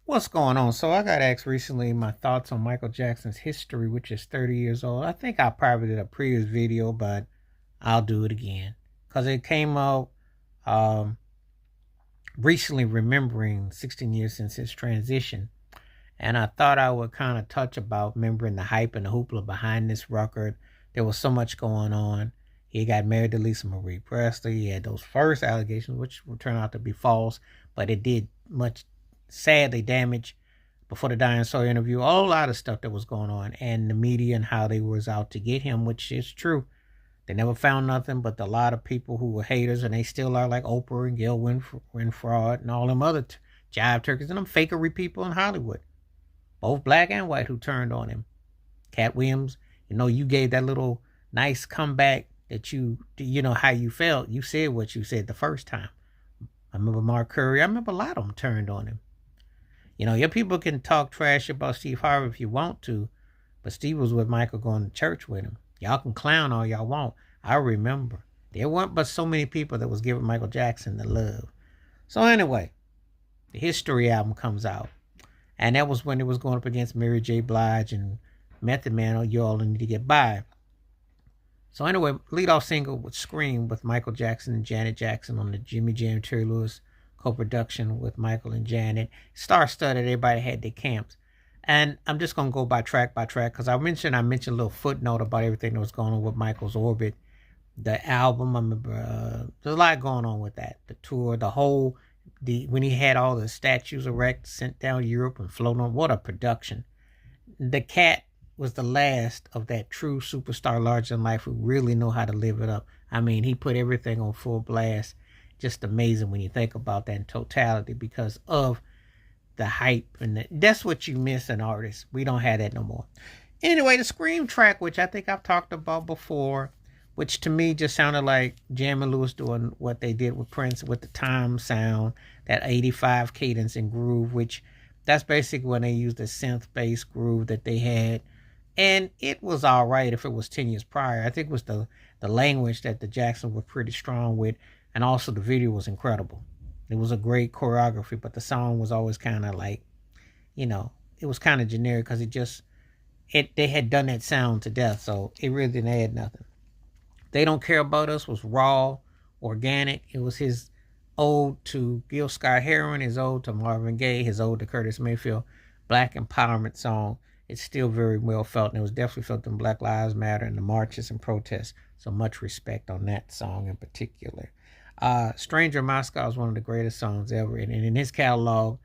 What's going on? So I got asked recently my thoughts on Michael Jackson's history, which is 30 years old. I think I probably did a previous video, but I'll do it again because it came out um, recently, remembering 16 years since his transition. And I thought I would kind of touch about remembering the hype and the hoopla behind this record. There was so much going on. He got married to Lisa Marie Presley. He had those first allegations, which would turn out to be false, but it did much sadly damage before the dinosaur interview. A whole lot of stuff that was going on, and the media and how they was out to get him, which is true. They never found nothing, but a lot of people who were haters, and they still are, like Oprah and Gail Winfrey and all them other jive turkeys and them fakery people in Hollywood, both black and white, who turned on him. Cat Williams, you gave that little nice comeback that you know how you felt. You said what you said the first time. I remember Mark Curry. I remember a lot of them turned on him. Your people can talk trash about Steve Harvey if you want to, but Steve was with Michael, going to church with him. Y'all can clown all y'all want. I remember. There weren't but so many people that was giving Michael Jackson the love. So anyway, the History album comes out. And that was when it was going up against Mary J. Blige and Method Man, or You All Need to Get By. So anyway, lead off single with Scream with Michael Jackson and Janet Jackson on the Jimmy Jam Terry Lewis co-production with Michael and Janet. Star-studded, everybody had their camps. And I'm just going to go by track because I mentioned a little footnote about everything that was going on with Michael's Orbit. The album, I remember, there's a lot going on with that. The tour, when he had all the statues erect, sent down Europe and flown on. What a production. The Cat was the last of that true superstar larger than life who really know how to live it up. I mean, he put everything on full blast. Just amazing when you think about that in totality, because of the hype, and that's what you miss in artists. We don't have that no more. Anyway, the Scream track, which I think I've talked about before, which to me just sounded like Jam and Lewis doing what they did with Prince with the time sound, that 85 cadence and groove, which that's basically when they used the synth bass groove that they had. And it was all right if it was 10 years prior. I think it was the language that the Jackson were pretty strong with, and also the video was incredible. It was a great choreography, but the song was always kind of like, it was kind of generic because they had done that sound to death, so it really didn't add nothing. They Don't Care About Us was raw, organic. It was his ode to Gil Scott-Heron, his ode to Marvin Gaye, his ode to Curtis Mayfield. Black empowerment song. It's still very well felt, and it was definitely felt in Black Lives Matter and the marches and protests. So much respect on that song in particular. Stranger Moscow is one of the greatest songs ever, and in his catalog,